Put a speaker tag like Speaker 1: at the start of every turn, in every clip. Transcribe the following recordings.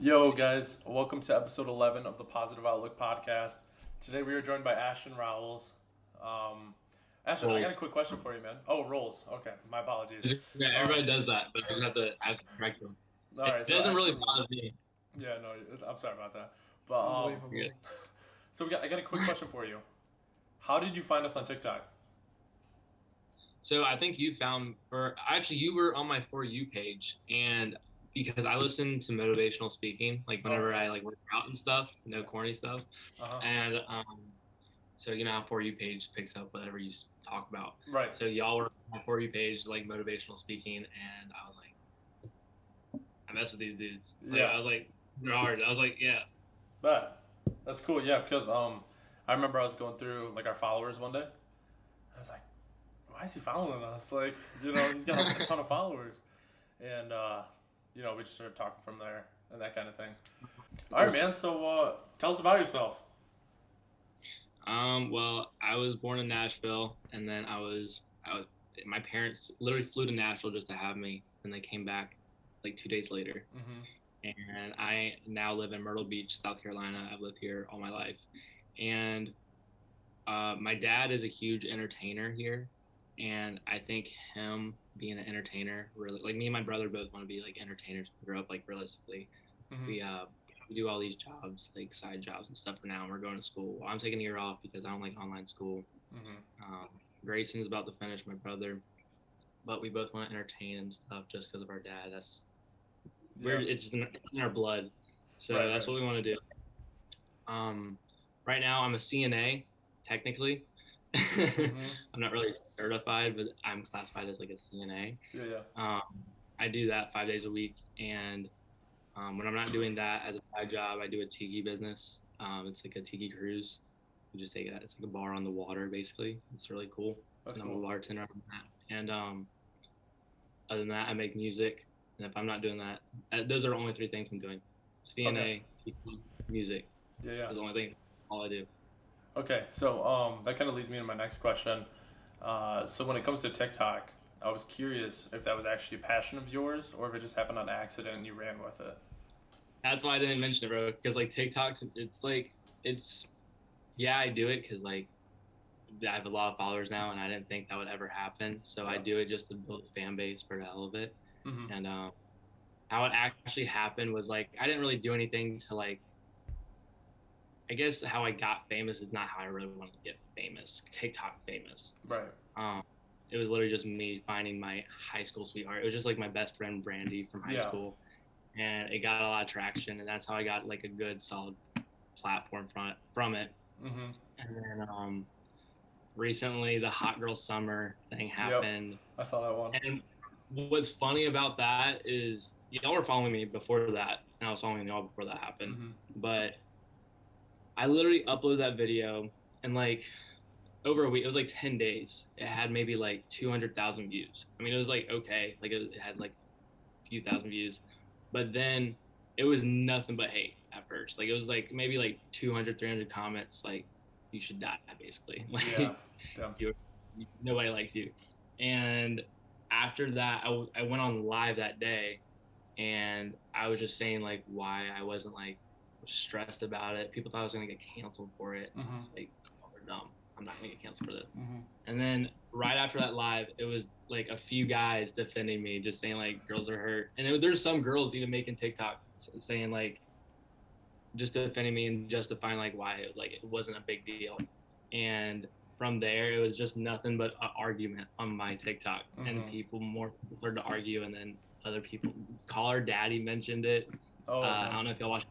Speaker 1: Yo, guys, welcome to episode 11 of the Positive Outlook podcast. Today we are joined by Ashton Rowles. Um, Ashton, I got a
Speaker 2: Rowles.
Speaker 1: quick question for you, man. Oh, Rolls. Okay, my apologies.
Speaker 2: Yeah,
Speaker 1: Um,
Speaker 2: everybody does that, but I have to correct them.
Speaker 1: all
Speaker 2: It
Speaker 1: right, so
Speaker 2: doesn't really
Speaker 1: Ashton,
Speaker 2: bother me.
Speaker 1: yeah, no, I'm sorry about that. But
Speaker 2: You're good.
Speaker 1: so I got a quick question for you. How did you find us on TikTok?
Speaker 2: So I think you found, or actually, you were on my For You page, and because I listen to motivational speaking, like whenever
Speaker 1: Okay,
Speaker 2: I like work out and stuff, no
Speaker 1: yeah,
Speaker 2: corny stuff,
Speaker 1: uh huh,
Speaker 2: and so you know how For You page picks up whatever you talk about.
Speaker 1: right,
Speaker 2: So y'all were on my For You page, like motivational speaking, and I was like, I mess with these dudes. Like
Speaker 1: yeah,
Speaker 2: I was like, they're hard. I was like, yeah.
Speaker 1: but that's cool, yeah, because I remember I was going through like our followers one day. I was like, why is he following us? Like, he's got a ton of followers. And we just started talking from there and that kind of thing. All right, man. So tell us about yourself.
Speaker 2: Well, I was born in Nashville, and then my parents literally flew to Nashville just to have me, and they came back like 2 days later.
Speaker 1: Mm-hmm.
Speaker 2: And I now live in Myrtle Beach, South Carolina. I've lived here all my life, and my dad is a huge entertainer here, and I think him being an entertainer really, like me and my brother both want to be like entertainers. We grew up like realistically.
Speaker 1: Mm-hmm.
Speaker 2: We do all these jobs, like side jobs and stuff for now. And we're going to school. Well, I'm taking a year off because I don't like online school.
Speaker 1: Mm-hmm.
Speaker 2: Um, Grayson's about to finish, my brother, but we both want to entertain and stuff just because of our dad.
Speaker 1: Yeah.
Speaker 2: It's just in our blood, so
Speaker 1: Right.
Speaker 2: that's
Speaker 1: Right.
Speaker 2: what we want to do. Um, right now, I'm a CNA technically.
Speaker 1: Mm-hmm.
Speaker 2: I'm not really certified, but I'm classified as like a CNA.
Speaker 1: Yeah. Yeah.
Speaker 2: Um, I do that 5 days a week, and when I'm not doing that as a side job, I do a tiki business. It's like a tiki cruise. You just take it. It's like a bar on the water, basically. It's really cool,
Speaker 1: That's
Speaker 2: and I'm a
Speaker 1: cool.
Speaker 2: bartender on that. And other than that, I make music. And if I'm not doing that, those are the only three things I'm doing:
Speaker 1: Okay.
Speaker 2: CNA, tiki, music.
Speaker 1: Yeah. Yeah.
Speaker 2: Is the only thing. All I do.
Speaker 1: Okay. So that kind of leads me to my next question. So when it comes to TikTok, I was curious if that was actually a passion of yours or if it just happened on accident and you ran with it.
Speaker 2: That's why I didn't mention it, bro. Because like TikTok, it's yeah, I do it because like I have a lot of followers now, and I didn't think that would ever happen. So I
Speaker 1: Yeah.
Speaker 2: do it just to build a fan base for the hell of it.
Speaker 1: Mm-hmm.
Speaker 2: And how it actually happened was like I didn't really do anything to like. I guess how I got famous is not how I really wanted to get famous, TikTok famous.
Speaker 1: Right.
Speaker 2: Um, it was literally just me finding my high school sweetheart. It was just like my best friend Brandy from high
Speaker 1: Yeah.
Speaker 2: school, and it got a lot of traction, and that's how I got like a good solid platform from it.
Speaker 1: Mm-hmm.
Speaker 2: And then recently the hot girl summer thing
Speaker 1: Yep.
Speaker 2: happened,
Speaker 1: I saw that one.
Speaker 2: and what's funny about that is y'all were following me before that, and I was following y'all before that happened.
Speaker 1: Mm-hmm.
Speaker 2: But I literally uploaded that video, and like over a week, it was like 10 days. It had maybe like 200,000 views. I mean, it was like okay, like it had like a few thousand views, but then it was nothing but hate at first. Like it was like maybe like 200, 300 comments, like you should die, basically.
Speaker 1: Yeah.
Speaker 2: Like
Speaker 1: Damn.
Speaker 2: you, nobody likes you. And after that, I went on live that day, and I was just saying like why I wasn't like stressed about it. People thought I was gonna get canceled for it. I
Speaker 1: Mm-hmm.
Speaker 2: was like, oh, we're dumb. I'm not gonna get canceled for this.
Speaker 1: Mm-hmm.
Speaker 2: And then right after that live, it was like a few guys defending me, just saying like girls are hurt. And there's some girls even making TikTok saying like just defending me and justifying like why it wasn't a big deal. And from there, it was just nothing but an argument on my TikTok, and
Speaker 1: Mm-hmm.
Speaker 2: more people started to argue, and then other people. Caller Daddy mentioned it.
Speaker 1: Oh,
Speaker 2: I
Speaker 1: damn.
Speaker 2: don't know if y'all watch.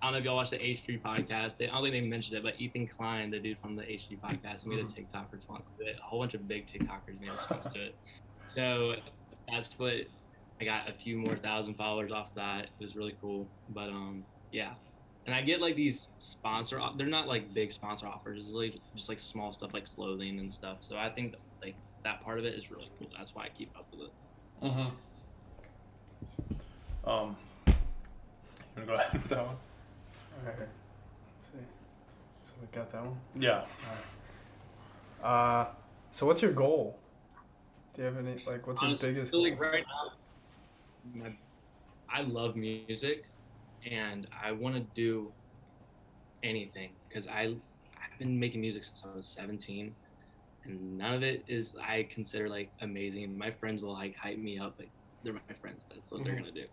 Speaker 2: I don't know if y'all watch the H3 podcast. I don't think they mentioned it, but Ethan Klein, the dude from the H3 podcast, made a
Speaker 1: Mm-hmm.
Speaker 2: TikTok response to it. A whole bunch of big TikTokers made a response to it. So that's what I got a few more thousand followers off that. It was really cool. But yeah. And I get like these they're not like big sponsor offers. It's really just like small stuff like clothing and stuff. So I think that, like that part of it is really cool. That's why I keep up with it.
Speaker 1: Mm-hmm. You wanna go ahead with that one?
Speaker 3: Alright, let's see. So we got that one.
Speaker 1: Yeah.
Speaker 3: So what's your goal? Do you have any what's your
Speaker 2: Honestly,
Speaker 3: biggest
Speaker 2: so
Speaker 3: goal?
Speaker 2: like right now, I love music, and I want to do anything because I've been making music since I was 17, and none of it is I consider like amazing. My friends will like hype me up, like they're my friends. That's what they're gonna do.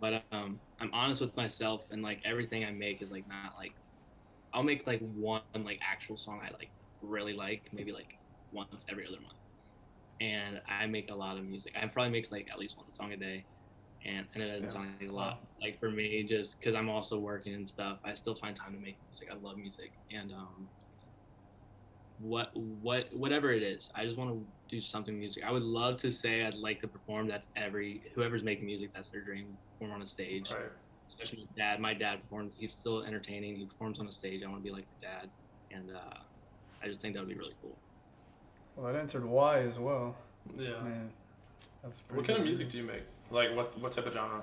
Speaker 2: But I'm honest with myself, and like everything I make is like not like I'll make like one like actual song I like really like, maybe like once every other month. And I make a lot of music. I probably make like at least one song a day, and it doesn't sound like a lot. Like for me, just because I'm also working and stuff, I still find time to make music. I love music, and whatever it is, I just want to do something music. I would love to say I'd like to perform. That's whoever's making music, that's their dream. Perform on a stage.
Speaker 1: Right.
Speaker 2: Especially my dad. My dad performs. He's still entertaining. He performs on a stage. I want to be like my dad, and I just think that would be really cool.
Speaker 3: Well, that answered why as well.
Speaker 1: Yeah.
Speaker 3: Man, that's pretty
Speaker 1: What kind of
Speaker 3: good.
Speaker 1: music do you make? Like what type of genre?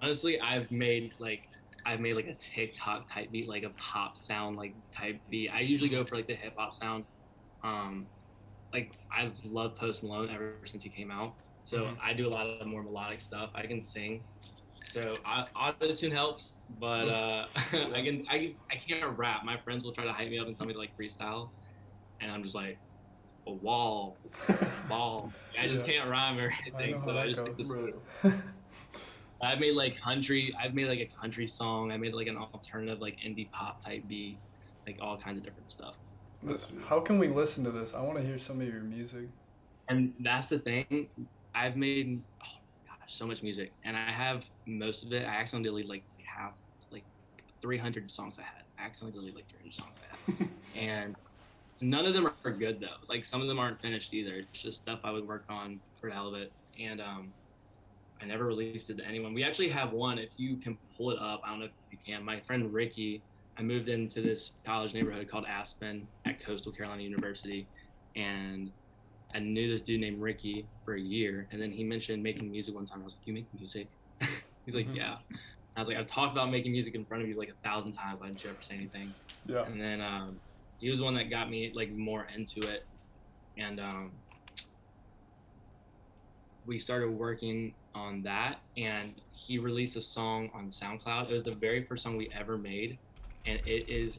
Speaker 2: Honestly, I've made like a TikTok type beat, like a pop sound like type beat. I usually go for like the hip hop sound. Like I've loved Post Malone ever since he came out. So I do a lot of more melodic stuff. I can sing. So auto tune helps, but I can't rap. My friends will try to hype me up and tell me to like freestyle, and I'm just like a wall, ball. I just can't rhyme or anything, so I just stick to sing. I've made like a country song. I made like an alternative like indie pop type beat, like all kinds of different stuff.
Speaker 3: How can we listen to this? I want to hear some of your music.
Speaker 2: And that's the thing. I've made so much music, and I have most of it. I accidentally deleted like half, like 300 songs I had. I accidentally deleted like 300 songs I had, and none of them are good though. Like some of them aren't finished either. It's just stuff I would work on for the hell of it, and I never released it to anyone. We actually have one. If you can pull it up, I don't know if you can. My friend Ricky, I moved into this college neighborhood called Aspen at Coastal Carolina University, and I knew this dude named Ricky for a year, and then he mentioned making music one time. I was like, "You make music?" He's like, "Yeah." I was like, "I've talked about making music in front of you like 1,000 times. Why didn't you ever say anything?"
Speaker 1: Yeah.
Speaker 2: And then he was one that got me like more into it, and we started working on that, and he released a song on SoundCloud. It was the very first song we ever made, and it is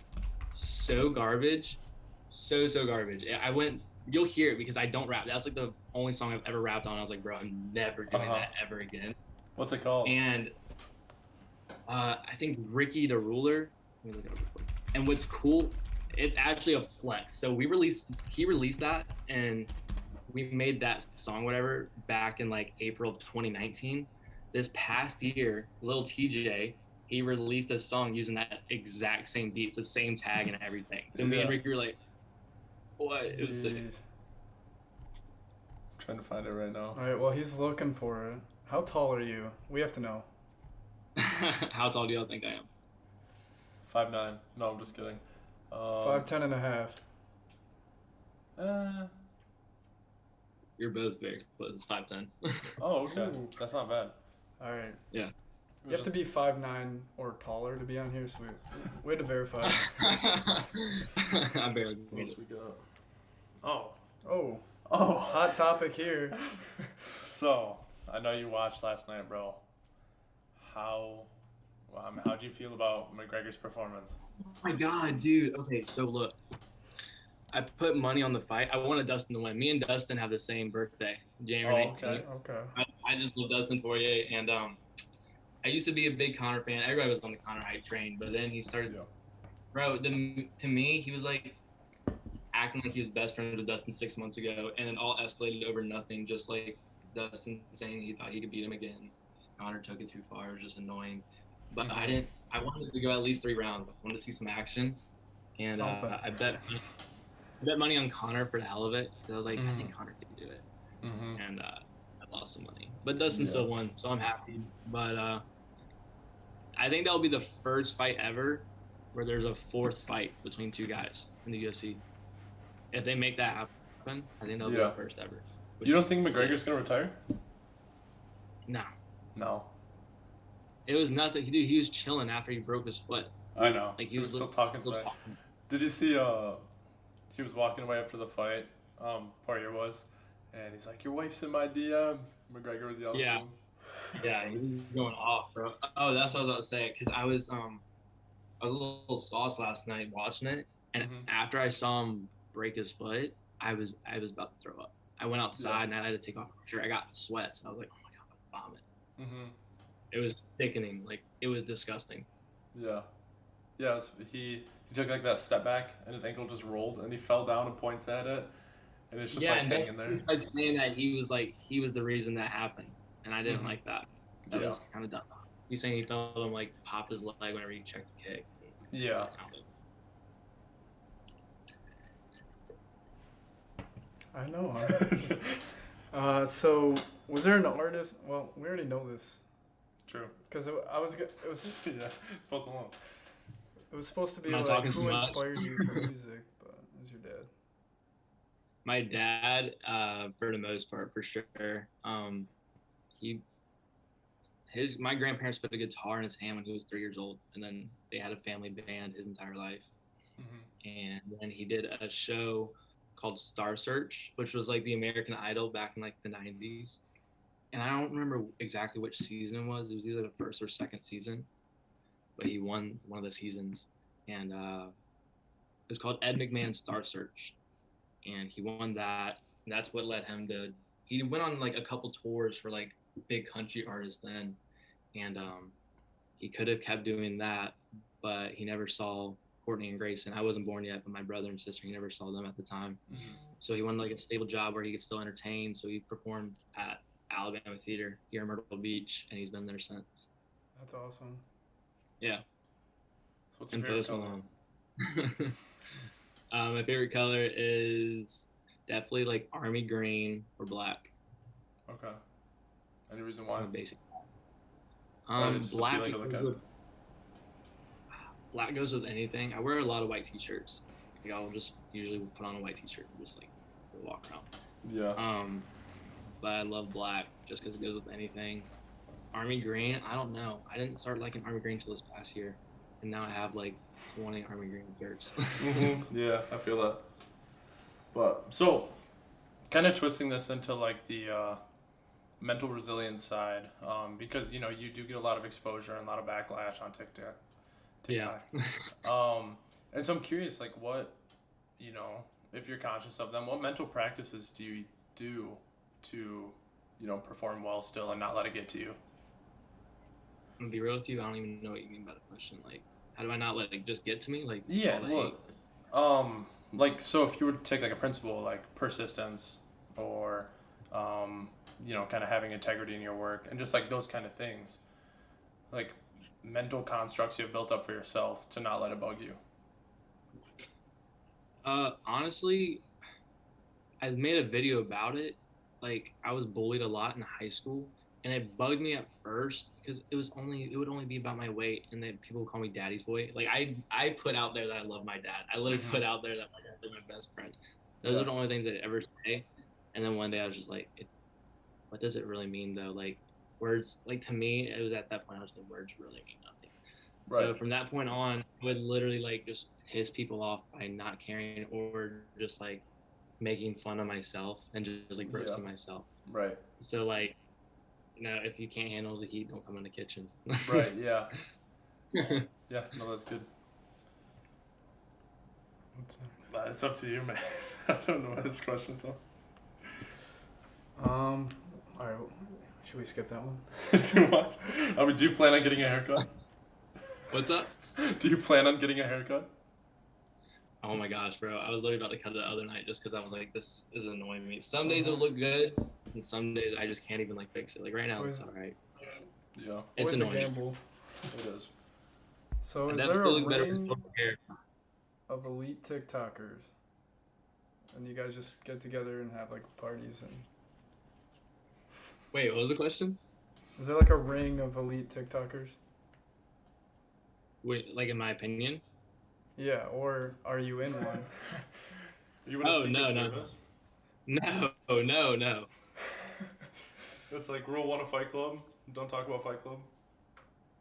Speaker 2: so garbage, so garbage. You'll hear it because I don't rap. That's like the only song I've ever rapped on. I was like, bro, I'm never doing that ever again.
Speaker 1: What's it called?
Speaker 2: And I think Ricky the Ruler. Let me look it up real quick. And what's cool, it's actually a flex. So he released that, and we made that song, whatever, back in like April of 2019. This past year, Lil TJ, he released a song using that exact same beat. It's the same tag and everything. So me and Ricky were like, what? It was sick.
Speaker 1: I'm trying to find it right now.
Speaker 3: All right, well, he's looking for it. How tall are you? We have to know.
Speaker 2: How tall do y'all think I am?
Speaker 1: 5'9". No, I'm just kidding.
Speaker 3: 5'10" and a half.
Speaker 2: You're both very close. It's 5'10".
Speaker 1: Oh, okay.
Speaker 3: Ooh.
Speaker 1: That's not bad.
Speaker 3: All right.
Speaker 2: Yeah.
Speaker 3: You have to be 5'9" or taller to be on here, so we had to verify.
Speaker 2: I'm barely.
Speaker 1: What else we got? Oh.
Speaker 3: Oh, hot topic here.
Speaker 1: So, I know you watched last night, bro. How'd you feel about McGregor's performance?
Speaker 2: Oh my god, dude. Okay, so look. I put money on the fight. I wanted Dustin to win. Me and Dustin have the same birthday, January 19th.
Speaker 3: Okay.
Speaker 2: I just love Dustin Poirier, and I used to be a big Conor fan. Everybody was on the Conor hype train, but then he started.
Speaker 1: Yeah.
Speaker 2: Bro, to me, he was like acting like he was best friends with Dustin 6 months ago, and it all escalated over nothing. Just like Dustin saying he thought he could beat him again. Conor took it too far. It was just annoying. But I didn't. I wanted to go at least 3 rounds. I wanted to see some action, and I bet money on Conor for the hell of it. Because I was like, I think Conor can do it, and I lost some money. But Dustin still won, so I'm happy. But I think that'll be the first fight ever where there's a 4th fight between 2 guys in the UFC. If they make that happen, I think that'll be the first ever.
Speaker 1: You don't think McGregor's gonna retire?
Speaker 2: No.
Speaker 1: No.
Speaker 2: It was nothing. He was chilling after he broke his foot.
Speaker 1: I know.
Speaker 2: Like
Speaker 1: he was still talking tonight. Did you see? He was walking away after the fight. Poirier was, and he's like, "Your wife's in my DMs." McGregor was yelling to him.
Speaker 2: Yeah, he was going off, bro. Oh, that's what I was about to say. Cause I was a little sauce last night watching it, and
Speaker 1: Mhm.
Speaker 2: after I saw him break his foot, I was about to throw up. I went outside and I had to take off my shirt. I got sweats. I was like, oh my god, I'm gonna vomit.
Speaker 1: Mhm.
Speaker 2: It was sickening. Like it was disgusting.
Speaker 1: Yeah. Yeah. He took like that step back and his ankle just rolled and he fell down and points at it and it's just
Speaker 2: Yeah,
Speaker 1: like
Speaker 2: and then
Speaker 1: hanging
Speaker 2: he
Speaker 1: there.
Speaker 2: started saying that he was the reason that happened, and I didn't
Speaker 1: Mhm.
Speaker 2: like that. That
Speaker 1: Yeah.
Speaker 2: was kind of dumb. He's saying he felt him like pop his leg whenever he checked the kick.
Speaker 1: Yeah.
Speaker 3: I know. So was there an artist? Well, we already know this
Speaker 1: True.
Speaker 3: because it was
Speaker 1: Yeah. It's both alone.
Speaker 3: it was supposed to be
Speaker 2: Am I
Speaker 3: like
Speaker 2: talking
Speaker 3: who
Speaker 2: too much?
Speaker 3: inspired you for music, but it was your dad.
Speaker 2: My dad, for the most part, for sure. He my grandparents put a guitar in his hand when he was 3 years old, and then they had a family band his entire life.
Speaker 1: Mhm.
Speaker 2: And then he did a show called Star Search, which was like the American Idol back in like the 90s. And I don't remember exactly which season it was. It was either the first or second season, but he won one of the seasons. And it's called Ed McMahon's Star Search. And he won that. And that's what led him to. He went on like a couple tours for like big country artists then. And he could have kept doing that, but he never saw Courtney and Grayson. I wasn't born yet, but my brother and sister, he never saw them at the time.
Speaker 1: Mhm.
Speaker 2: So he wanted like a stable job where he could still entertain. So he performed at Alabama Theater here in Myrtle Beach, and he's been there since.
Speaker 3: That's awesome.
Speaker 2: Yeah,
Speaker 1: So what's your
Speaker 2: and
Speaker 1: favorite
Speaker 2: Post
Speaker 1: color?
Speaker 2: Malone. My favorite color is definitely like army green or black.
Speaker 1: Okay. Any reason why?
Speaker 2: I'm a basic.
Speaker 1: Why are they just
Speaker 2: Black
Speaker 1: appealing to look
Speaker 2: goes
Speaker 1: at?
Speaker 2: with black goes with anything. I wear a lot of white t-shirts. Like I'll just usually put on a white t-shirt and just like walk around.
Speaker 1: Yeah.
Speaker 2: But I love black just because it goes with anything. Army green, I don't know. I didn't start liking army green until this past year, and now I have like 20 army green shirts.
Speaker 1: Yeah, I feel that. But so, kind of twisting this into like the mental resilience side, because you know you do get a lot of exposure and a lot of backlash on TikTok.
Speaker 2: Yeah.
Speaker 1: And so I'm curious, like what, you know, if you're conscious of them, what mental practices do you do to, you know, perform well still and not let it get to you?
Speaker 2: I'm gonna be real with you. I don't even know what you mean by the question. Like, how do I not let it just get to me? Like
Speaker 1: Yeah,
Speaker 2: all the hate.
Speaker 1: like so if you were to take like a principle like persistence or, you know, kind of having integrity in your work and just like those kind of things, like mental constructs you have built up for yourself to not let it bug you.
Speaker 2: Honestly, I made a video about it. Like I was bullied a lot in high school, and it bugged me at first because it would only be about my weight, and then people would call me daddy's boy. Like I put out there that I love my dad. I literally
Speaker 1: Mhm.
Speaker 2: put out there that my dad's like my best friend. Those
Speaker 1: Yeah.
Speaker 2: are the only things I'd ever say. And then one day I was just like, what does it really mean though? Like words, like to me, it was at that point I was like, words really mean nothing. So
Speaker 1: Right.
Speaker 2: from that point on, I would literally like just piss people off by not caring or just like making fun of myself and just like
Speaker 1: Yeah.
Speaker 2: roasting myself.
Speaker 1: Right.
Speaker 2: So like, you know, if you can't handle the heat, don't come in the kitchen.
Speaker 1: Right. Yeah. Yeah. No, that's good.
Speaker 3: What's next?
Speaker 1: It's up to you, man. I don't know what this question's on.
Speaker 3: All right. Should we skip that one?
Speaker 1: If you want. I mean, do you plan on getting a haircut?
Speaker 2: What's up?
Speaker 1: Do you plan on getting a haircut?
Speaker 2: Oh my gosh, bro. I was literally about to cut it the other night just because I was like, this is annoying me. Some days it'll look good, and some days I just can't even like fix it. Like right now, it's all right.
Speaker 1: Yeah,
Speaker 2: It's
Speaker 3: Always a
Speaker 2: annoying.
Speaker 3: gamble.
Speaker 1: it is.
Speaker 3: So
Speaker 2: I
Speaker 3: is there
Speaker 2: definitely
Speaker 3: a
Speaker 2: look better
Speaker 3: ring
Speaker 2: with hair.
Speaker 3: of elite TikTokers, and you guys just get together and have like parties? And
Speaker 2: Wait, what was the question?
Speaker 3: is there like a ring of elite TikTokers?
Speaker 2: Wait, like in my opinion?
Speaker 3: Yeah, or are you in one?
Speaker 1: You in a
Speaker 2: Oh,
Speaker 1: secret
Speaker 2: no.
Speaker 1: service?
Speaker 2: No.
Speaker 1: It's like rule one of Fight Club. Don't talk about Fight Club.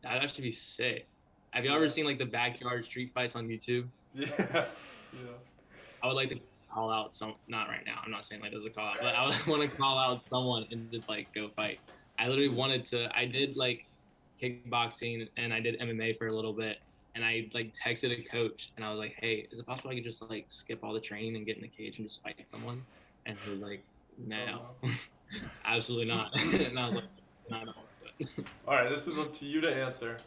Speaker 2: That'd actually be sick. Have you ever seen like the backyard street fights on YouTube?
Speaker 1: Yeah. Yeah.
Speaker 2: I would like to call out not right now. I'm not saying like there's a call out, but I would want to call out someone and just like go fight. I literally wanted to. I did like kickboxing and I did MMA for a little bit. And I like texted a coach and I was like, "Hey, is it possible I could just like skip all the training and get in the cage and just fight someone?" And he was like, "No, absolutely not." And I was like, "No, no."
Speaker 1: All right, this is up to you to answer.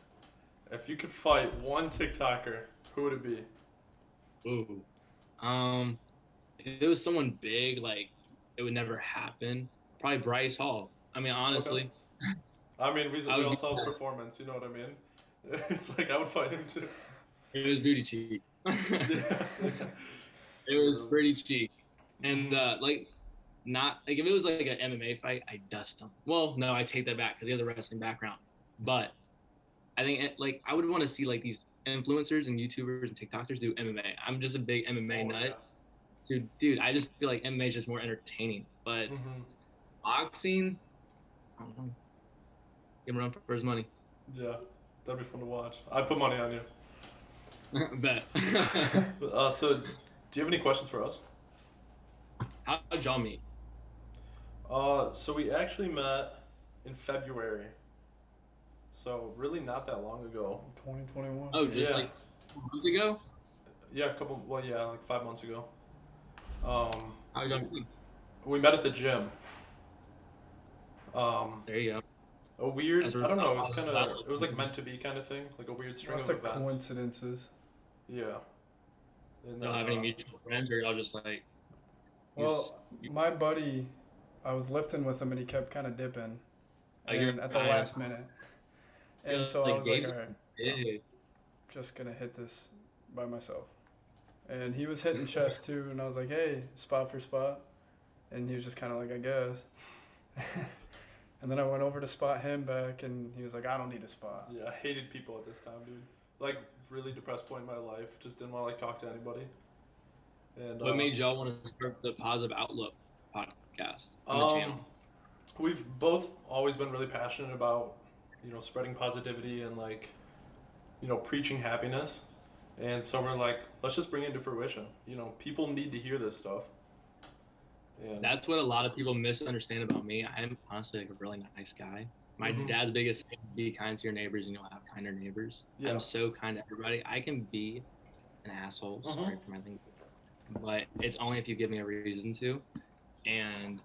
Speaker 1: If you could fight one TikToker, who would it be?
Speaker 2: Ooh, if it was someone big, like it would never happen. Probably Bryce Hall. I mean, honestly,
Speaker 1: I mean, we
Speaker 2: I would
Speaker 1: all
Speaker 2: be
Speaker 1: saw his performance. You know what I mean? It's like I would fight him too.
Speaker 2: it was booty cheeks.
Speaker 1: Yeah.
Speaker 2: It was pretty cheeks. And like not like if it was like an MMA fight, I dust him. Well, no, I take that back because he has a wrestling background. But I think like I would want to see like these influencers and YouTubers and TikTokers do MMA. I'm just a big MMA nut. Dude, I just feel like MMA is just more entertaining. But boxing, I don't know. Give him a run for his money.
Speaker 1: Yeah, that'd be fun to watch. I'd put money on you.
Speaker 2: Bet.
Speaker 1: So, do you have any questions for us?
Speaker 2: How did y'all meet?
Speaker 1: So we actually met in February. So really not that long ago.
Speaker 3: 2021.
Speaker 2: Oh, just
Speaker 1: Yeah.
Speaker 2: like months ago?
Speaker 1: Yeah, like 5 months ago.
Speaker 2: How did y'all meet?
Speaker 1: We met at the gym.
Speaker 2: There you go.
Speaker 1: A weird,
Speaker 2: That's
Speaker 1: I don't know,
Speaker 2: what-
Speaker 1: it was like meant to be kind of thing, like a weird string
Speaker 3: Lots
Speaker 1: of
Speaker 3: of
Speaker 1: events.
Speaker 3: coincidences.
Speaker 1: Yeah. And
Speaker 2: Y'all have any mutual friends, or y'all just like?
Speaker 3: Well, my buddy, I was lifting with him and he kept kind of dipping,
Speaker 2: Oh, you're
Speaker 3: and at the
Speaker 2: fine.
Speaker 3: last minute. And
Speaker 2: Yeah,
Speaker 3: so I
Speaker 2: like
Speaker 3: was like,
Speaker 2: Gabe's-
Speaker 3: all right,
Speaker 2: Yeah.
Speaker 3: just gonna hit this by myself. And he was hitting chest too, and I was like, hey, spot for spot. And he was just kind of like, I guess. And then I went over to spot him back, and he was like, I don't need a spot.
Speaker 1: Yeah, I hated people at this time, dude. Like, really depressed point in my life. Just didn't want to, like, talk to anybody. And
Speaker 2: What made y'all want to start the Positive Outlook podcast on the channel?
Speaker 1: We've both always been really passionate about, spreading positivity and, like, preaching happiness. And so we're like, let's just bring it into fruition. People need to hear this stuff. And
Speaker 2: That's what a lot of people misunderstand about me. I'm honestly like a really nice guy. My dad's biggest thing is be kind to your neighbors and you'll have kinder neighbors.
Speaker 1: Yeah.
Speaker 2: I'm so kind to everybody. I can be an asshole. Sorry for my language. But it's only if you give me a reason to. And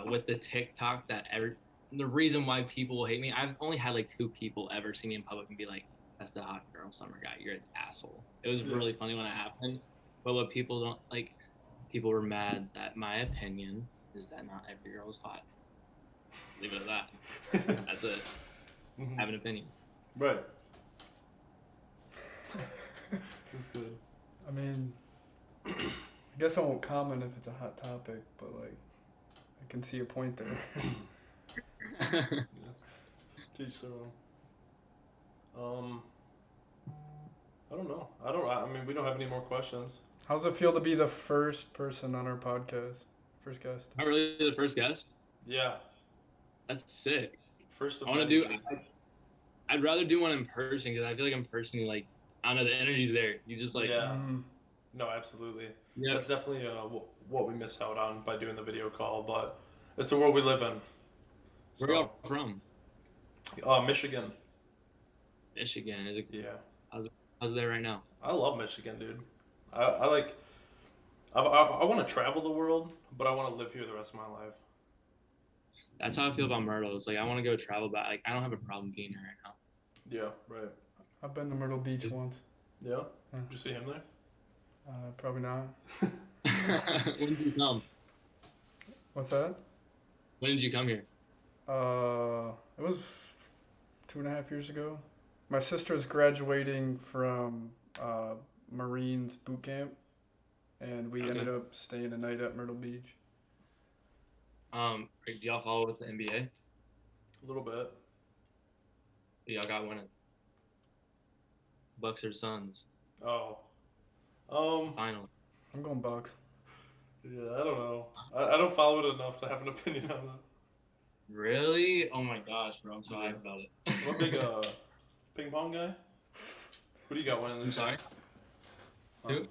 Speaker 2: with the TikTok the reason why people will hate me, I've only had like 2 people ever see me in public and be like, that's the hot girl summer guy. You're an asshole. It was really funny when it happened. But what people don't like, people were mad that my opinion is that not every girl is hot. Leave it at that. That's it. I have an opinion.
Speaker 1: Right. That's good.
Speaker 3: I mean, I guess I won't comment if it's a hot topic, but like, I can see a point there.
Speaker 1: Yeah. Teach their own. I don't know. I mean, we don't have any more questions.
Speaker 3: How's it feel to be the first person on our podcast? First guest?
Speaker 2: Not really the first guest.
Speaker 1: Yeah.
Speaker 2: That's sick.
Speaker 1: First of
Speaker 2: I want to
Speaker 1: many,
Speaker 2: do.
Speaker 1: dude.
Speaker 2: I'd rather do one in person because I feel like in person, like I don't know, the energy's there. You just like
Speaker 1: Yeah. No, absolutely.
Speaker 2: yeah.
Speaker 1: That's definitely what we missed out on by doing the video call, but it's the world we live in.
Speaker 2: Where y'all from?
Speaker 1: Michigan.
Speaker 2: Michigan. Is it?
Speaker 1: Yeah.
Speaker 2: How's it there right now?
Speaker 1: I love Michigan, dude. I want to travel the world, but I want to live here the rest of my life.
Speaker 2: That's how I feel about Myrtle. It's like I want to go travel, but like I don't have a problem being here right now.
Speaker 1: Yeah, right.
Speaker 3: I've been to Myrtle Beach once.
Speaker 1: Yeah?
Speaker 3: Yeah.
Speaker 1: Did you see him there?
Speaker 3: Probably not.
Speaker 2: When did you come?
Speaker 3: What's that?
Speaker 2: When did you come here?
Speaker 3: It was 2.5 years ago. My sister's graduating from Marines boot camp, and we ended up staying a night at Myrtle Beach.
Speaker 2: Do y'all follow with the NBA?
Speaker 1: A little bit.
Speaker 2: Y'all got winning. Bucks or Suns?
Speaker 1: Oh.
Speaker 2: Finally.
Speaker 3: I'm going Bucks.
Speaker 1: Yeah, I don't know. I don't follow it enough to have an opinion on it.
Speaker 2: Really? Oh my gosh, bro! I'm so hyped about it.
Speaker 1: I'm a big ping pong guy. Who do you got winning this?
Speaker 2: I'm sorry. Who?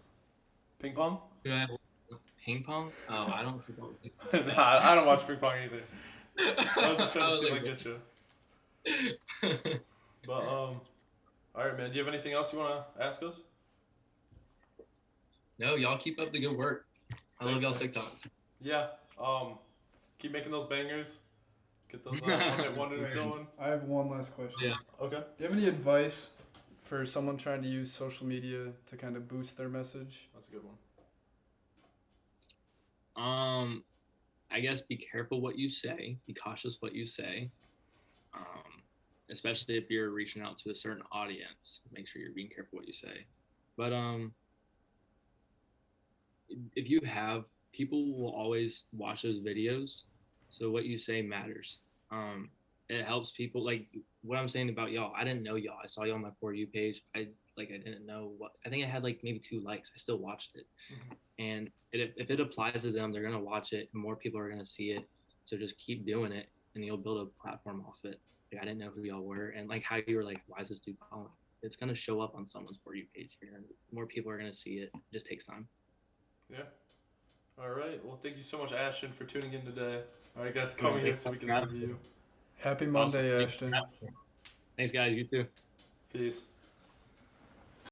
Speaker 1: Ping pong?
Speaker 2: Who do I have? Ping pong? Oh, I don't.
Speaker 1: Nah, I don't watch ping pong either. I was just trying
Speaker 2: I
Speaker 1: to
Speaker 2: was
Speaker 1: see if I
Speaker 2: like,
Speaker 1: get you. But all right, man. Do you have anything else you want to ask us?
Speaker 2: No, y'all keep up the good work. I love y'all's
Speaker 1: man.
Speaker 2: TikToks.
Speaker 1: Yeah. Keep making those bangers. Get those one-hit wonders going.
Speaker 3: I have one last question.
Speaker 2: Yeah.
Speaker 1: Okay.
Speaker 3: Do you have any advice for someone trying to use social media to kind of boost their message?
Speaker 1: That's a good one.
Speaker 2: I guess be careful what you say. Be cautious what you say. Especially if you're reaching out to a certain audience. Make sure you're being careful what you say. But if you have people will always watch those videos, so what you say matters. It helps people. Like what I'm saying about y'all, I didn't know y'all. I saw y'all on my For You page. I didn't know what. I think I had like maybe 2 likes. I still watched it, and if it applies to them, they're gonna watch it, and more people are gonna see it. So just keep doing it, and you'll build a platform off it. Like I didn't know who y'all were, and like how you were like, why is this dude following? It's gonna show up on someone's For You page here, and more people are gonna see it. It just takes time.
Speaker 1: Yeah. All right. Well, thank you so much, Ashton, for tuning in today. All right, guys, come here so we can interview you.
Speaker 3: Happy Monday, Ashton.
Speaker 2: Thanks, guys. You too.
Speaker 1: Peace.